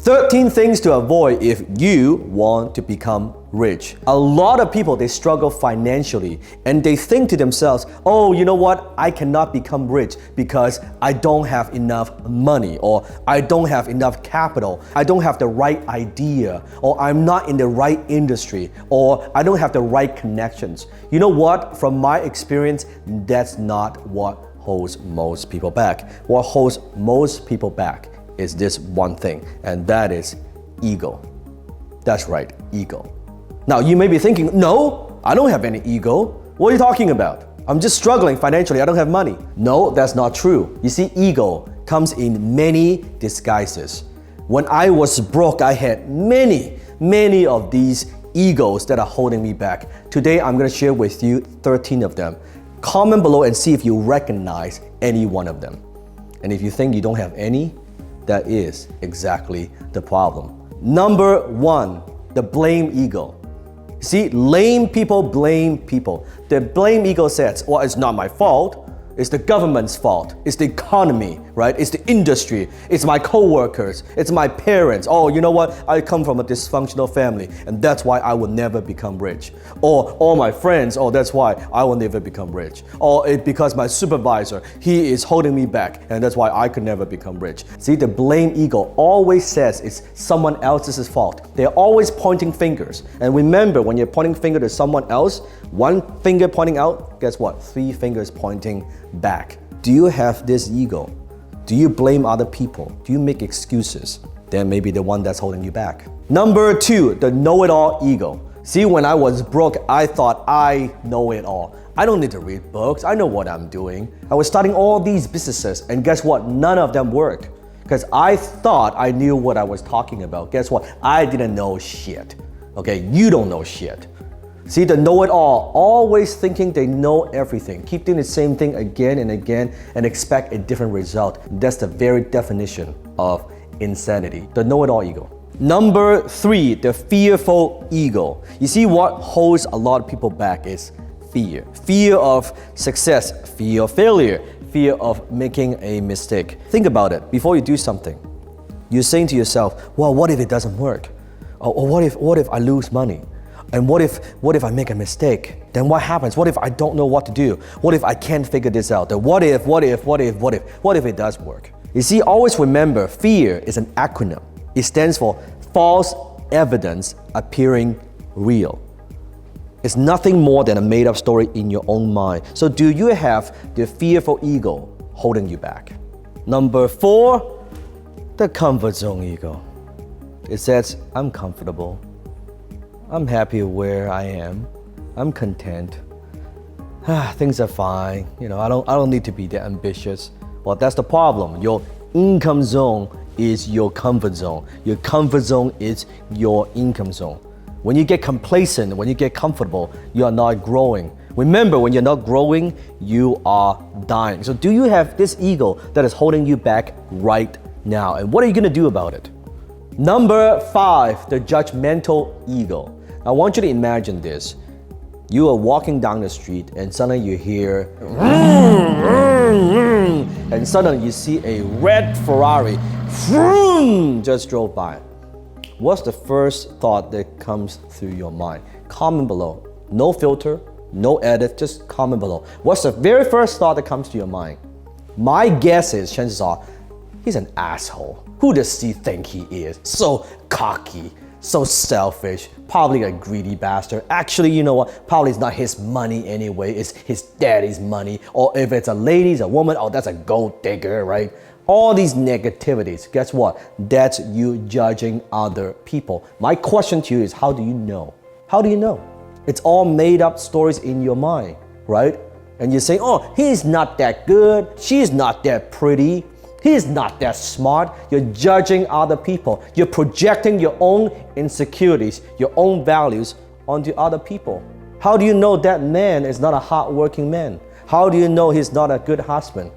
13 things to avoid if you want to become rich. A lot of people, they struggle financially and they think to themselves, oh, you know what? I cannot become rich because I don't have enough money, or I don't have enough capital. I don't have the right idea, or I'm not in the right industry, or I don't have the right connections. You know what? From my experience, that's not what holds most people back. What holds most people back is this one thing, and that is ego. That's right, ego. Now you may be thinking, no, I don't have any ego. What are you talking about? I'm just struggling financially, I don't have money. No, that's not true. You see, ego comes in many disguises. When I was broke, I had many of these egos that are holding me back. Today, I'm gonna share with you 13 of them. Comment below and see if you recognize any one of them. And if you think you don't have any, that is exactly the problem. Number 1, the blame ego. See, lame people blame people. The blame ego says, well, it's not my fault. It's the government's fault. It's the economy, right? It's the industry. It's my co-workers. It's my parents. Oh, you know what? I come from a dysfunctional family and that's why I will never become rich. Or all my friends, oh, that's why I will never become rich. Or it's because my supervisor, he is holding me back and that's why I could never become rich. See, the blame ego always says it's someone else's fault. They're always pointing fingers. And remember, when you're pointing finger to someone else, one finger pointing out, guess what? 3 fingers pointing back. Do you have this ego? Do you blame other people? Do you make excuses? Then maybe the one that's holding you back. Number 2, the know-it-all ego. See, when I was broke, I thought I know it all. I don't need to read books. I know what I'm doing. I was starting all these businesses and guess what? None of them worked because I thought I knew what I was talking about. Guess what? I didn't know shit. Okay, you don't know shit. See, the know-it-all, always thinking they know everything. Keep doing the same thing again and again and expect a different result. That's the very definition of insanity, the know-it-all ego. Number 3, the fearful ego. You see, what holds a lot of people back is fear. Fear of success, fear of failure, fear of making a mistake. Think about it. Before you do something, you're saying to yourself, well, what if it doesn't work? Or what if I lose money? And what if I make a mistake? Then what happens? What if I don't know what to do? What if I can't figure this out? Then what if it does work? You see, always remember, fear is an acronym. It stands for false evidence appearing real. It's nothing more than a made-up story in your own mind. So do you have the fearful ego holding you back? Number 4, the comfort zone ego. It says, I'm comfortable. I'm happy where I am. I'm content. Things are fine. You know, I don't need to be that ambitious. Well, that's the problem. Your income zone is your comfort zone. Your comfort zone is your income zone. When you get complacent, when you get comfortable, you are not growing. Remember, when you're not growing, you are dying. So do you have this ego that is holding you back right now? And what are you gonna do about it? Number 5, the judgmental ego. I want you to imagine this. You are walking down the street and suddenly you hear and suddenly you see a red Ferrari just drove by. What's the first thought that comes through your mind? Comment below. No filter, no edit, just comment below. What's the very first thought that comes to your mind? My guess is, chances are, he's an asshole. Who does he think he is? So cocky, so selfish, probably a greedy bastard. Actually, you know what? Probably it's not his money anyway, it's his daddy's money. Or if it's a lady, it's a woman, oh, that's a gold digger, right? All these negativities, guess what? That's you judging other people. My question to you is, how do you know? How do you know? It's all made up stories in your mind, right? And you say, oh, he's not that good, she's not that pretty, he's not that smart. You're judging other people. You're projecting your own insecurities, your own values onto other people. How do you know that man is not a hardworking man? How do you know he's not a good husband?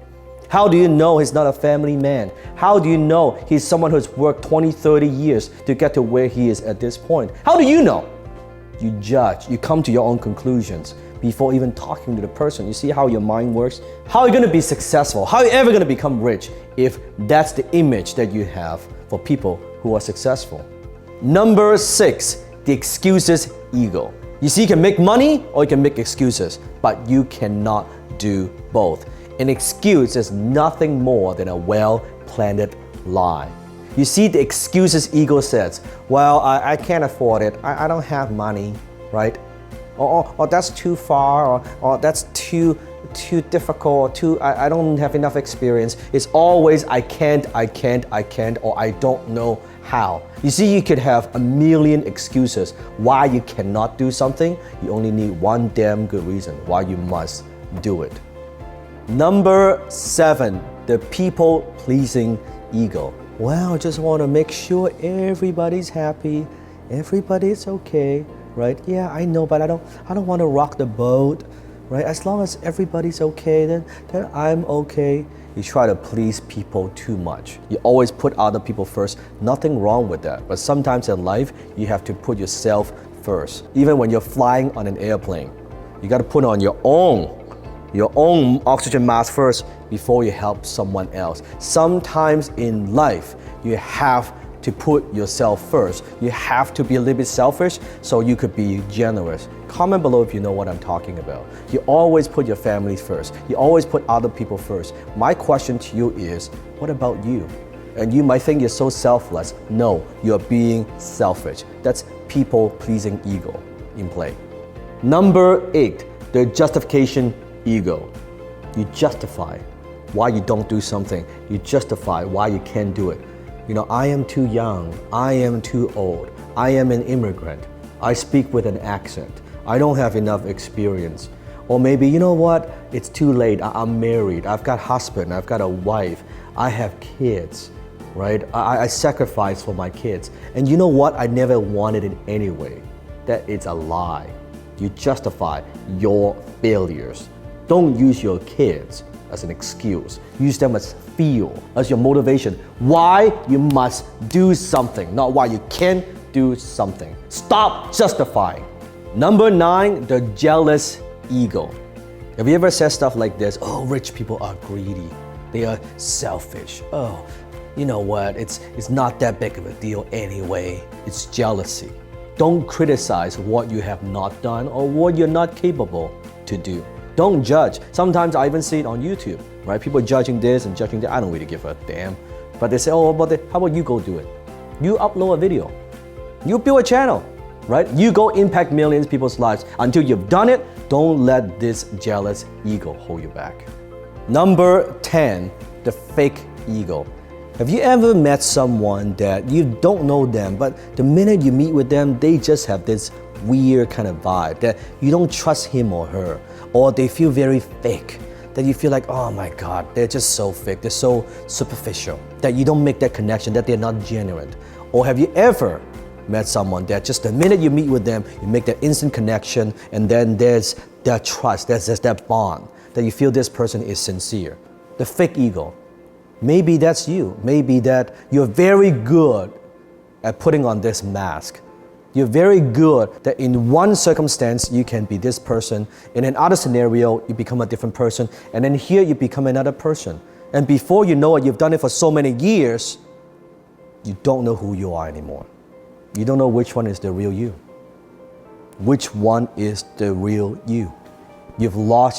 How do you know he's not a family man? How do you know he's someone who's worked 20, 30 years to get to where he is at this point? How do you know? You judge, you come to your own conclusions before even talking to the person. You see how your mind works? How are you gonna be successful? How are you ever gonna become rich if that's the image that you have for people who are successful. Number 6, the excuses ego. You see, you can make money or you can make excuses, but you cannot do both. An excuse is nothing more than a well-planned lie. You see, the excuses ego says, well, I can't afford it, I don't have money, right? Or that's too far, or that's too difficult, I don't have enough experience. It's always I can't, or I don't know how. You see, you could have a million excuses why you cannot do something. You only need one damn good reason why you must do it. Number 7, the people-pleasing ego. Well, I just want to make sure everybody's happy, everybody's okay, right? Yeah, I know, but I don't want to rock the boat, right? As long as everybody's okay, then I'm okay. You try to please people too much. You always put other people first. Nothing wrong with that. But sometimes in life, you have to put yourself first. Even when you're flying on an airplane, you got to put on your own oxygen mask first before you help someone else. Sometimes in life, you have to put yourself first. You have to be a little bit selfish so you could be generous. Comment below if you know what I'm talking about. You always put your family first. You always put other people first. My question to you is, what about you? And you might think you're so selfless. No, you're being selfish. That's people-pleasing ego in play. Number 8, the justification ego. You justify why you don't do something. You justify why you can't do it. You know, I am too young, I am too old, I am an immigrant, I speak with an accent, I don't have enough experience. Or maybe, you know what, it's too late, I'm married, I've got a husband, I've got a wife, I have kids, right? I sacrifice for my kids. And you know what, I never wanted it anyway. That is a lie. You justify your failures. Don't use your kids as an excuse. Use them as fuel, as your motivation. Why you must do something, not why you can't do something. Stop justifying. Number 9, the jealous ego. Have you ever said stuff like this? Oh, rich people are greedy. They are selfish. Oh, you know what? It's not that big of a deal anyway. It's jealousy. Don't criticize what you have not done or what you're not capable to do. Don't judge. Sometimes I even see it on YouTube, right? People judging this and judging that. I don't really give a damn. But they say, oh, how about you go do it? You upload a video. You build a channel, right? You go impact millions of people's lives. Until you've done it, don't let this jealous ego hold you back. Number 10, the fake ego. Have you ever met someone that you don't know them, but the minute you meet with them, they just have this weird kind of vibe that you don't trust him or her, or they feel very fake, that you feel like, oh my God, they're just so fake, they're so superficial, that you don't make that connection, that they're not genuine? Or have you ever met someone that just the minute you meet with them, you make that instant connection, and then there's that trust, there's that bond, that you feel this person is sincere? The fake ego. Maybe that's you. Maybe that you're very good at putting on this mask. You're very good that in one circumstance you can be this person, in another scenario you become a different person, and then here you become another person. And before you know it, you've done it for so many years, you don't know who you are anymore. You don't know which one is the real you. Which one is the real you? You've lost your